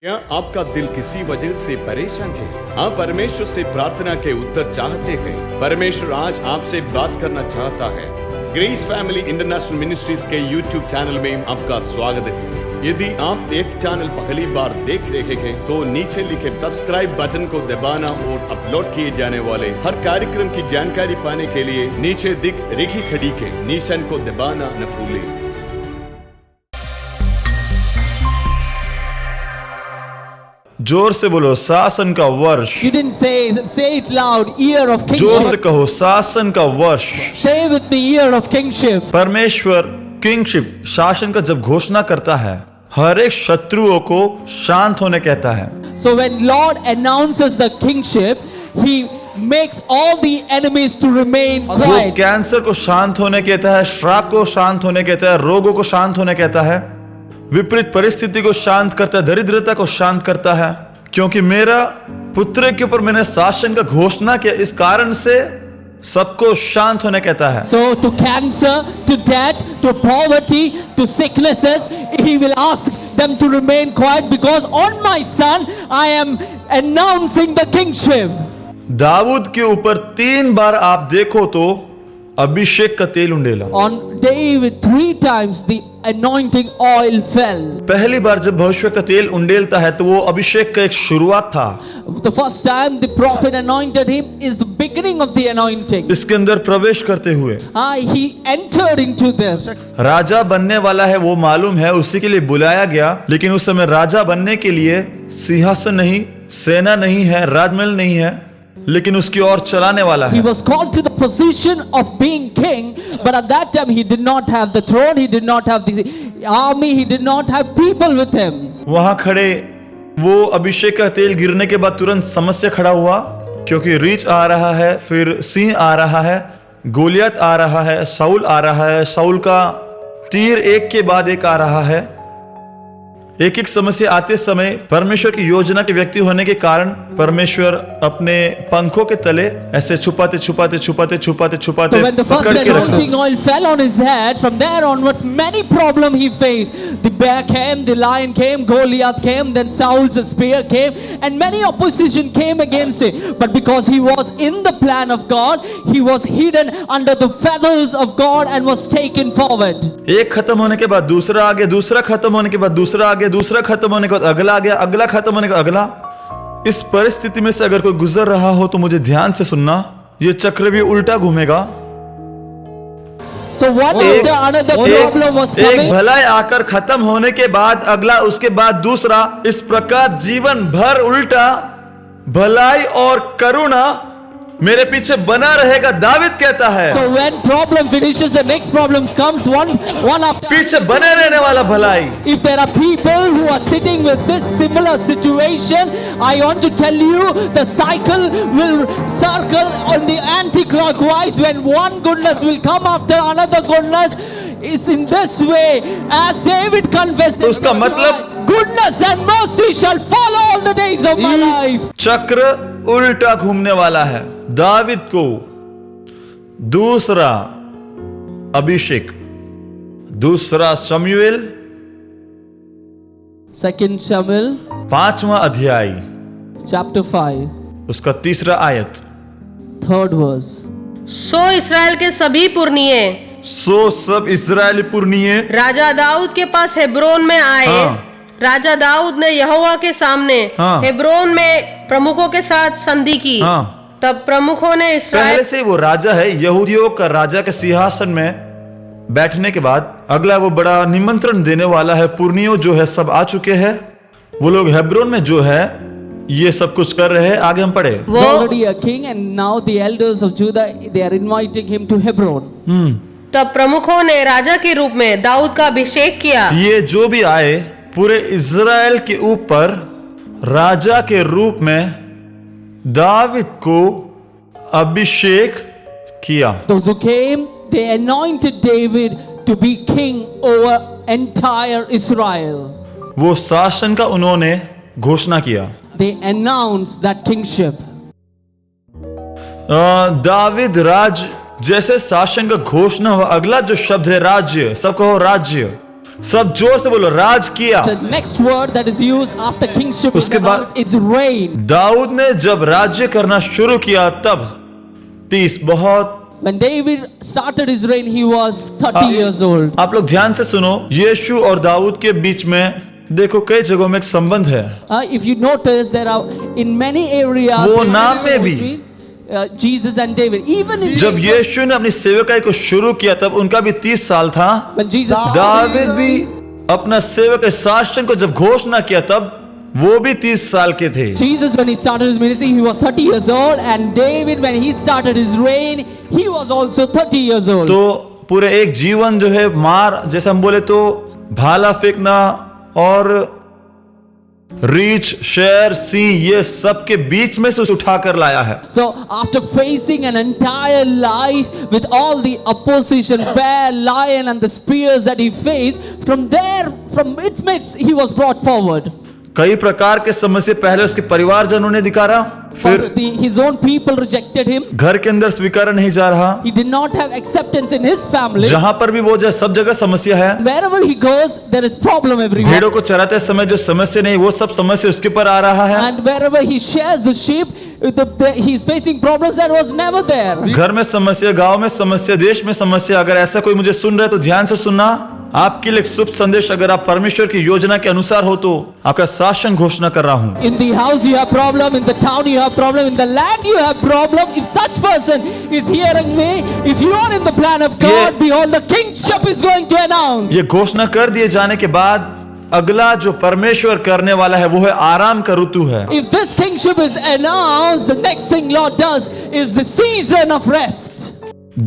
क्या आपका दिल किसी वजह से परेशान है? आप परमेश्वर से प्रार्थना के उत्तर चाहते हैं। परमेश्वर आज आपसे बात करना चाहता है। ग्रेस फैमिली इंटरनेशनल मिनिस्ट्रीज के यूट्यूब चैनल में आपका स्वागत है। यदि आप एक चैनल पहली बार देख रहे हैं तो नीचे लिखे सब्सक्राइब बटन को दबाना और अपलोड किए जाने वाले हर कार्यक्रम की जानकारी पाने के लिए नीचे दिख रही घड़ी के निशान को दबाना न भूलें। जोर से बोलो, शासन का वर्ष। You didn't say it loud. Year of जोर से kingship. कहो, शासन का वर्ष। Say with me, year of kingship. परमेश्वर किंगशिप शासन का जब घोषणा करता है, हर एक शत्रुओं को शांत होने कहता है। So when Lord announces the kingship, He makes all the enemies to remain वो quiet. कैंसर को शांत होने कहता है, श्राप को शांत होने कहता है, रोगों को शांत होने कहता है, विपरीत परिस्थिति को शांत करता है, दरिद्रता को शांत करता है। क्योंकि मेरा पुत्र के ऊपर मैंने शासन का घोषणा किया, इस कारण से सबको शांत होने कहता है। So to cancer, to death, to poverty, to sicknesses, He will ask them to remain quiet because on my son I am announcing the kingship. Dawood के ऊपर 3 बार आप देखो तो अभिषेक का तेल उंडेला। On David 3 times the anointing oil fell. पहली बार जब भविष्यवक्ता तेल उंडेलता है तो वो अभिषेक का एक शुरुआत था। The first time the prophet anointed him is the beginning of the anointing. इसके अंदर प्रवेश करते हुए He entered into this. राजा बनने वाला है वो मालूम है, उसी के लिए बुलाया गया। लेकिन उस समय राजा बनने के लिए सिंहासन नहीं, सेना नहीं है, राजमहल नहीं है, लेकिन उसकी ओर चलाने वाला He है। was called to the position of being king, but at that time he did not have the throne, he did not have the army, he did not have people with him. वहां खड़े वो अभिषेक का तेल गिरने के बाद तुरंत समस्या खड़ा हुआ, क्योंकि रीछ आ रहा है, फिर सिंह आ रहा है, गोलियत आ रहा है, शाऊल आ रहा है, शाऊल का तीर एक के बाद एक आ रहा है। एक एक समस्या आते समय परमेश्वर की योजना के व्यक्ति होने के कारण परमेश्वर अपने पंखों के तले ऐसे छुपाते छुपाते छुपाते छुपाते छुपाते So when the पकड़ first के रखा। anointing oil fell on his head, from there onwards many problems he faced. The bear came, the lion came, Goliath came, then Saul's spear came, and many opposition came against him. But because he was in the plan of God, he was hidden under the feathers of God and was taken forward. एक खत्म होने के बाद दूसरा आ गया, दूसरा खत्म होने के बाद दूसरा आ गया, दूसरा खत्म होने के बाद अगला आ गया, अगला खत्म होने के बाद अगला। इस परिस्थिति में से अगर कोई गुजर रहा हो तो मुझे ध्यान से सुनना, ये चक्र भी उल्टा घूमेगा। So one after another problem was एक coming. भलाई आकर खत्म होने के बाद अगला, उसके बाद दूसरा, इस प्रकार जीवन भर उल्टा भलाई और करुणा मेरे पीछे बना रहेगा, दाविद कहता है। So when problem finishes, the next problem comes one after. पीछे बने रहने वाला भलाई। If there are people who are sitting with this similar situation, I want to tell you the cycle will circle on the anti-clockwise when one goodness will come after another goodness. Is in this way, as David confessed, तो उसका मतलब goodness and mercy shall follow all the days of my life. चक्र उल्टा घूमने वाला है। दाविद को दूसरा अभिषेक, दूसरा शमूएल 2 Samuel 5वां अध्याय, chapter 5, उसका 3रा आयत। 3rd verse. सो इस्राएल के सभी पुरनिये सो सब इस्राएली पुरनिये राजा दाऊद के पास हेब्रोन में आए। हाँ। राजा दाऊद ने यहोवा के सामने हाँ। हेब्रोन में प्रमुखों के साथ संधि की। हाँ। तब प्रमुखों ने पहले इस्राएल से वो राजा है, यहूदियों का राजा के सिंहासन में बैठने के बाद अगला वो बड़ा निमंत्रण देने वाला है। पुरनियों जो है सब आ चुके हैं, वो लोग हेब्रोन में जो है ये सब कुछ कर रहे हैं। आगे हम पढ़े। He's already a king, and now the elders of Judah, they are inviting him to Hebron. तब प्रमुखों ने राजा के रूप में दाऊद का अभिषेक किया। ये जो भी आए पूरे इज़राइल के ऊपर राजा के रूप में दाविद को अभिषेक किया। Those who came, they anointed David to be king over entire Israel. वो शासन का उन्होंने घोषणा किया। They announced that kingship. David राज जैसे शासन का घोषणा हुआ, अगला जो शब्द है राज्य, सब कहो राज्य। सब जोर से बोलो, राज किया। The next word that is used after kingship in उसके the बाद- house is reign. दाऊद ने जब राज्य करना शुरू किया तब 30 बहुत When David started his reign, he was 30 years old. आप लोग ध्यान से सुनो, यीशु और दाऊद के बीच में देखो कई जगहों में एक संबंध है। If you notice, there are in many areas वो there नाम is में भी। between Jesus and David. Even in जब Jesus, यीशु ने अपनी सेवकाई को शुरू किया तब उनका भी 30 साल था। when Jesus दाऊद भी अपना सेवक के शासन को जब घोषणा किया तब वो भी 30 साल के थे। Jesus, when he started his ministry, he was 30 years old, and David, when he started his reign, he was also 30 years old. तो पूरे एक जीवन जो है मार, जैसे हम बोले तो भाला फेंकना और रीछ, शेर, सिंह, ये सब के बीच में से उसे उठाकर लाया है। So, after facing an entire life with all the opposition, bear, lion, and the spears that he faced, from its midst, he was brought forward. कई प्रकार के समस्या पहले उसके परिवारजनों ने दिखारा, फिर First, his own people rejected him. घर के अंदर स्वीकार नहीं जा रहा। He did not have acceptance in his family. जहां पर भी वो जाए सब जगह समस्या है। Wherever he goes, there is problem everywhere. भेड़ों को चराते समय जो समस्या नहीं, वो सब समस्या उसके ऊपर आ रहा है। And wherever he shares the sheep, he's facing problems that was never there. घर में समस्या, गांव में समस्या, देश में समस्या। अगर ऐसा कोई मुझे सुन रहा है तो ध्यान से सुनना। आपके लिए एक शुभ संदेश, अगर आप परमेश्वर की योजना के अनुसार हो तो आपका शासन घोषणा कर रहा हूं। In the house you have problem, in the town you have problem, in the land you have problem. If such person is hearing me, if you are in the plan of God, behold, the kingship is going to announce. ये घोषणा कर दिए जाने के बाद अगला जो परमेश्वर करने वाला है वो है आराम का ऋतु है। If this kingship is announced, the next thing Lord does is the season of rest.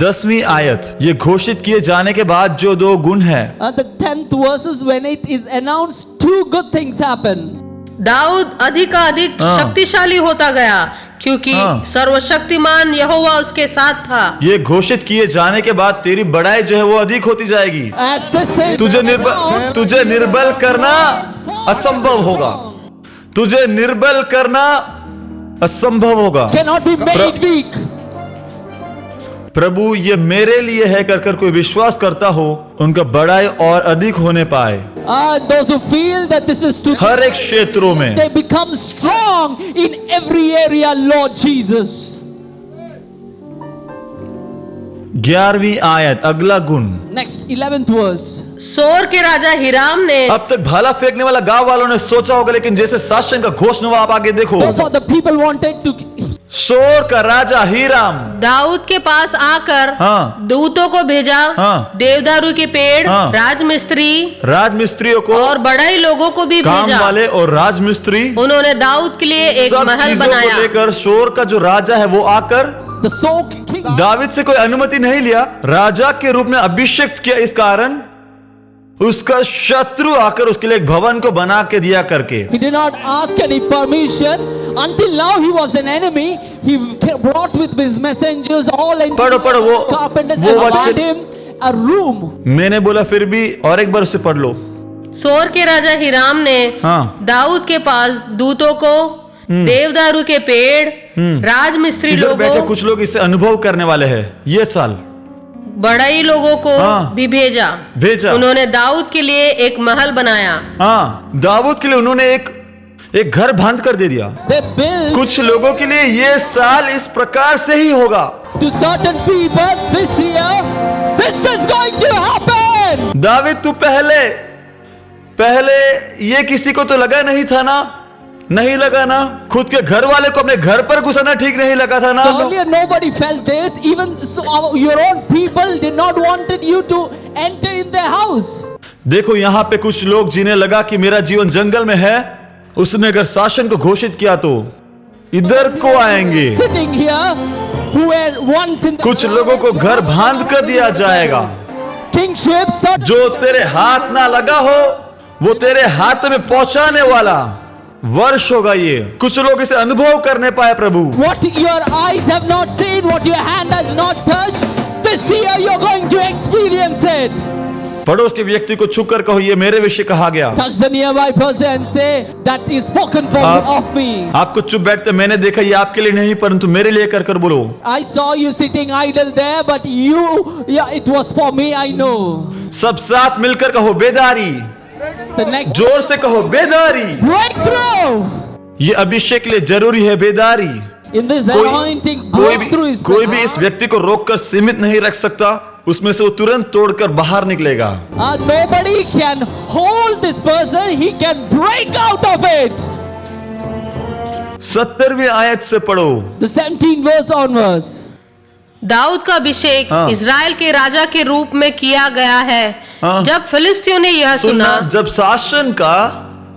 10वीं आयत, ये घोषित किए जाने के बाद जो दो गुण है, The 10th verses, when it is announced, two good things happens. Dawood अधिक शक्तिशाली होता गया क्योंकि सर्वशक्तिमान यहोवा उसके साथ था। ये घोषित किए जाने के बाद तेरी बड़ाई जो है वो अधिक होती जाएगी। As this is तुझे निर्बल करना असंभव होगा। तुझे निर्बल करना असंभव होगा। cannot be made weak. प्रभु ये मेरे लिए है कर कोई विश्वास करता हो, उनका बड़ाई और अधिक होने पाए। Those who feel that this is to हर एक क्षेत्रों में they become strong in every area, Lord Jesus. 11वीं आयत, अगला गुण। Next, 11th verse. सोर के राजा हिराम ने अब तक भाला फेंकने वाला गांव वालों ने सोचा होगा, लेकिन जैसे शासन का घोषणा हुआ, आप आगे देखो। Therefore, the people wanted to. सोर का राजा हीराम दाऊद के पास आकर दूतों को भेजा, देवदारू के पेड़, राजमिस्त्रियों को और बड़ाई लोगों को भी काम भेजा। वाले और राजमिस्त्री, उन्होंने दाऊद के लिए एक सब महल चीजों को बनाया। लेकर सोर का जो राजा है वो आकर The Saul king. दाविद से कोई अनुमति नहीं लिया, राजा के रूप में अभिषेक किया। इस कारण उसका शत्रु आकर उसके लिए एक भवन को बना के दिया करके। He did not ask any permission. Until now he was an enemy. He brought with his messengers all and पढ़ो वो carpenters वो and वचन allowed him a room. मैंने बोला फिर भी और एक बार उसे पढ़ लो। सोर के राजा हिराम ने दाऊद के पास दूतों को, देवदारू के पेड़, राजमिस्त्री इधर बैठे लोगों, कुछ लोग इससे अनुभव करने वाले हैं ये साल, बड़ाई लोगों को भी भेजा। उन्होंने दाऊद के लिए एक महल बनाया। दाऊद के लिए उन्होंने एक घर बांध कर दे दिया। कुछ लोगों के लिए ये साल इस प्रकार से ही होगा। To certain people this year, this is going to happen. Dawood तू पहले ये किसी को तो लगा नहीं था ना, नहीं लगा ना, खुद के घर वाले को अपने घर पर घुसाना ठीक नहीं लगा था ना। Earlier nobody felt this. Even so, your own people did not wanted you to enter in their house. देखो यहाँ पे कुछ लोग जिन्हें लगा कि मेरा जीवन जंगल में है, उसने अगर शासन को घोषित किया तो इधर को आएंगे। Sitting here, who were once in the कुछ लोगों को घर बांध कर दिया जाएगा। kingship. जो तेरे हाथ ना लगा हो वो तेरे हाथ में पहुंचाने वाला वर्ष होगा ये। कुछ लोग इसे अनुभव करने पाए प्रभु। What your eyes have not seen, what your hand has not touched, this year you're going to experience it. पड़ोस के व्यक्ति को छूकर कहो ये मेरे विषय कहा गया। Touch the nearby person and say that is spoken for of me. आपको चुप बैठते मैंने देखा ये आपके लिए नहीं परंतु मेरे लिए कर बोलो। I saw you sitting idle there, but you, yeah, it was for me, I know. सब साथ मिलकर कहो बेदारी, The next जोर से कहो बेदारी। breakthrough. ये अभिषेक के लिए जरूरी है बेदारी। In this anointing, कोई breakthrough is कोई भी इस व्यक्ति को रोककर सीमित नहीं रख सकता, उसमें से वो तुरंत तोड़कर बाहर निकलेगा। Nobody can hold this person. He can break out of it. 70वीं आयत से पढ़ो। The 17th verse onwards. Dawood का अभिषेक हाँ। इजराइल के राजा के रूप में किया गया है। हाँ। जब फिलिस्तियों ने यह सुना, जब शासन का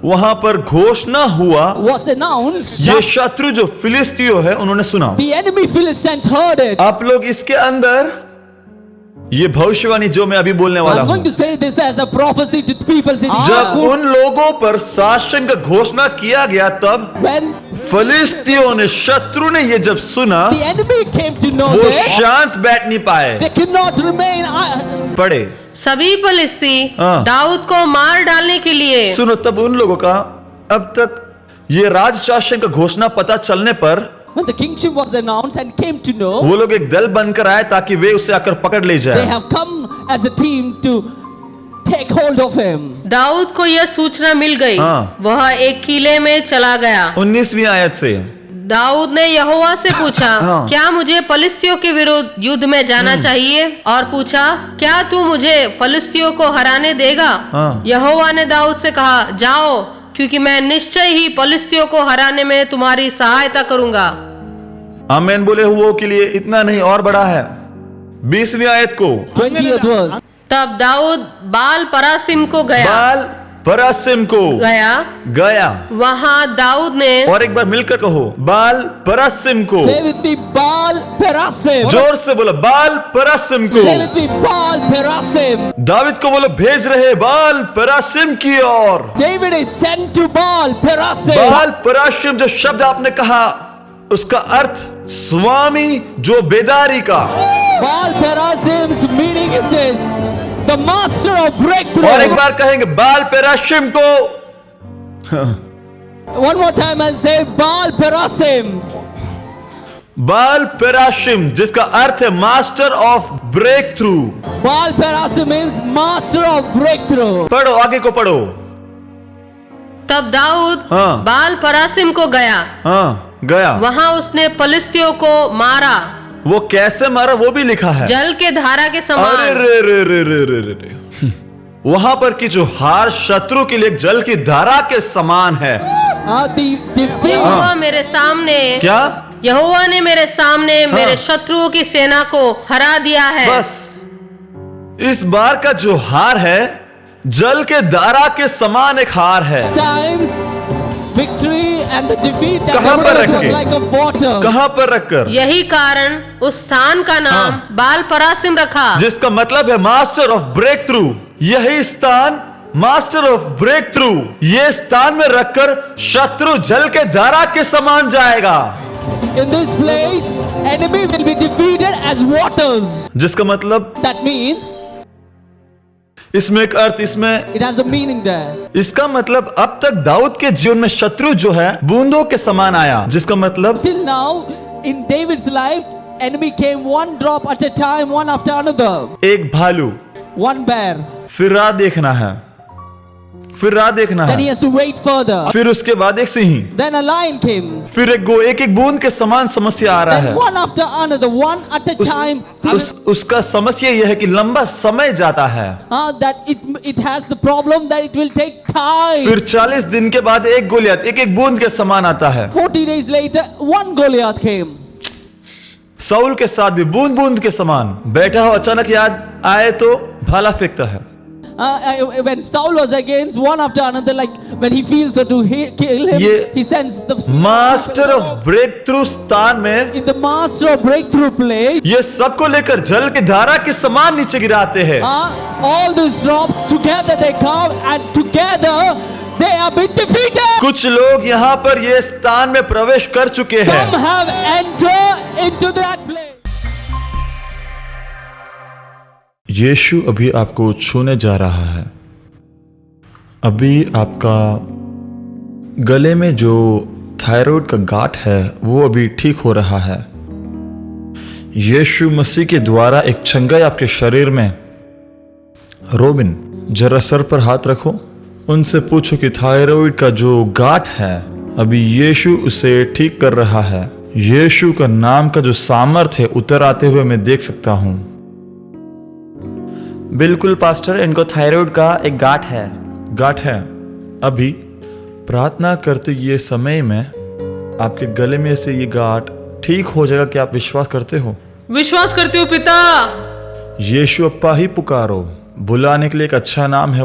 वहां पर घोषणा हुआ, Was announced. ये शत्रु जो फिलिस्तियों है उन्होंने सुना। The enemy Philistines heard it. आप लोग इसके अंदर ये भविष्यवाणी जो मैं अभी बोलने वाला I'm हूं, going to say this as a prophecy to the people in जब India. उन लोगों पर शासन का घोषणा किया गया, तब When फिलिस्तियों ने, शत्रु ने ये जब सुना, the enemy came to know वो this, शांत बैठ नहीं पाए। they could not remain. पढ़े, सभी फिलिस्ती हाँ। दाऊद को मार डालने के लिए सुनो, तब उन लोगों का अब तक ये राज शासन का घोषणा पता चलने पर When the kingship was announced and came to know, वो लोग एक दल बनकर आए ताकि वे उसे आकर पकड़ ले they जाए। have come as a team to take hold of him. Dawood को यह सूचना मिल गई, हाँ। वह एक किले में चला गया। 19वीं आयत से दाऊद ने यहोवा से पूछा, हाँ। क्या मुझे फलिस्तियों के विरुद्ध युद्ध में जाना चाहिए? और पूछा, क्या तू मुझे फलिस्तियों को हराने देगा? हाँ। यहोवा ने दाऊद से कहा, जाओ, क्योंकि मैं निश्चय ही फलिस्तियों को हराने में तुम्हारी सहायता करूंगा। आमीन बोले हुओं के लिए इतना नहीं और बड़ा है। 20वीं आयत को 20th verse. तब दाऊद बाल परासिम को गया बाल परासिम को गया। वहां दाऊद ने, और एक बार मिलकर कहो, बाल परासिम को। Say with me, Baal Perasim. जोर से बोलो, बाल परासिम को। Say with me, Baal Perasim. David को बोलो, भेज रहे बाल परासिम की ओर। David is sent to Baal Perasim. बाल परासिम जो शब्द आपने कहा, उसका अर्थ स्वामी जो बेदारी का। Baal Perasim's meaning is this, the master of breakthrough. और एक बार कहेंगे, बाल परासिम को। One more time and say, Baal Perasim. बाल परासिम जिसका अर्थ है master of breakthrough. Baal Perasim means master of breakthrough. पढ़ो, आगे को पढ़ो। तब दाऊद हाँ। बाल परासिम को गया, हाँ, गया। वहां उसने फलिस्तियों को मारा, वो कैसे मारा वो भी लिखा है। जल के धारा के अरे समान। रे रे रे रे रे रे रे। वहां पर की जो हार शत्रु के लिए जल की धारा के समान है। The यहोवा मेरे सामने, क्या? यहोवा ने मेरे सामने मेरे शत्रुओं की सेना को हरा दिया है। बस इस बार का जो हार है, जल के धारा के समान एक हार है। times victory and the defeat that कहां पर was रखे? like a water. कहां पर रखकर? यही कारण उस स्थान का नाम बाल परासिम रखा, जिसका मतलब है मास्टर ऑफ ब्रेक थ्रू। यही स्थान मास्टर ऑफ ब्रेक थ्रू, ये स्थान में रखकर शत्रु जल के धारा के समान जाएगा। In this place, enemy will be defeated as waters. जिसका मतलब That means इसमें एक अर्थ, इसमें it has a meaning there. इसका मतलब अब तक दाऊद के जीवन में शत्रु जो है बूंदों के समान आया। जिसका मतलब Till now, in David's life, enemy came one drop at a time, one after another. एक भालू, One bear. फिर राह देखना है, फिर राह देखना Then he है, has to wait further. फिर उसके बाद एक Singh, Then a lion came. फिर एक एक बूंद के समान समस्या आ रहा Then है। one after another, one at a time. उसका समस्या यह है कि लंबा समय जाता है। That it has the problem that it will take time. फिर 40 दिन के बाद एक गोलियत एक एक बूंद के समान आता है। 40 days later, one Goliath came. Saul के साथ भी बूंद बूंद के समान बैठा हो, अचानक याद आए तो भाला फेंकता है। When Saul was against one after another, like when he feels to kill him, he sends the master of breakthrough स्थान में, in the master of breakthrough place. ये सबको लेकर जल की धारा के समान नीचे गिराते हैं। All these drops together they come and together they have been defeated. कुछ लोग यहाँ पर ये स्थान में प्रवेश कर चुके हैं। Some have entered into that place. यीशु अभी आपको छूने जा रहा है। अभी आपका गले में जो थायराइड का गांठ है वो अभी ठीक हो रहा है। यीशु मसीह के द्वारा एक छंगाई आपके शरीर में रोबिन, जरा सर पर हाथ रखो। उनसे पूछो कि थायराइड का जो गांठ है अभी यीशु उसे ठीक कर रहा है। यीशु का नाम का जो सामर्थ है उतर आते हुए मैं देख सकता हूँ। बिल्कुल पास्टर, इनको थायराइड का एक गांठ है। गांठ है। अभी प्रार्थना करते ये समय में आपके गले में से ये गांठ ठीक हो जाएगा। क्या आप विश्वास करते हो? विश्वास करती हूँ पिता। यीशु अप्पा ही पुकारो। बुलाने के लिए एक अच्छा नाम है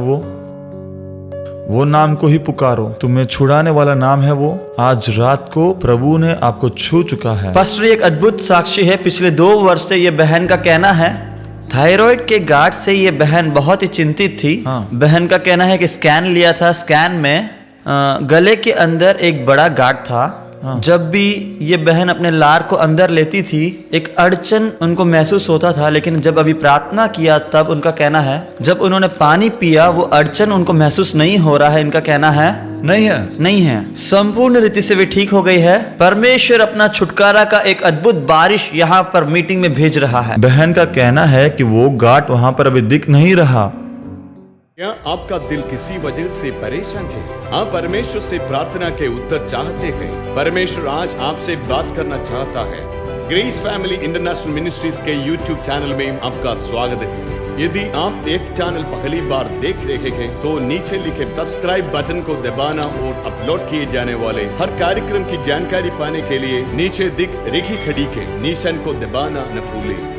वो नाम को ही पुकारो। तुम्हें छुड़ाने वाला नाम है वो। आज रात को प्रभु ने आपको छू चुका है। पास्टर, एक अद्भुत साक्षी है। पिछले 2 वर्ष से ये बहन का कहना है थायराइड के गांठ से ये बहन बहुत ही चिंतित थी। बहन का कहना है कि स्कैन लिया था, स्कैन में गले के अंदर एक बड़ा गांठ था। जब भी ये बहन अपने लार को अंदर लेती थी एक अड़चन उनको महसूस होता था, लेकिन जब अभी प्रार्थना किया तब उनका कहना है जब उन्होंने पानी पिया वो अड़चन उनको महसूस नहीं हो रहा है। इनका कहना है नहीं है, संपूर्ण रीति से वे ठीक हो गई है। परमेश्वर अपना छुटकारा का एक अद्भुत बारिश यहाँ पर मीटिंग में भेज रहा है। बहन का कहना है कि वो गांठ वहां पर अभी दिख नहीं रहा। क्या आपका दिल किसी वजह से परेशान है? हाँ, परमेश्वर से प्रार्थना के उत्तर चाहते हैं। परमेश्वर आज आपसे बात करना चाहता है। ग्रेस फैमिली इंटरनेशनल मिनिस्ट्रीज के YouTube चैनल में आपका स्वागत है। यदि आप एक चैनल पहली बार देख रहे हैं तो नीचे लिखे सब्सक्राइब बटन को दबाना और अपलोड किए जाने वाले हर कार्यक्रम की जानकारी पाने के लिए नीचे दिख रेखी खड़ी के निशान को दबाना न भूलें।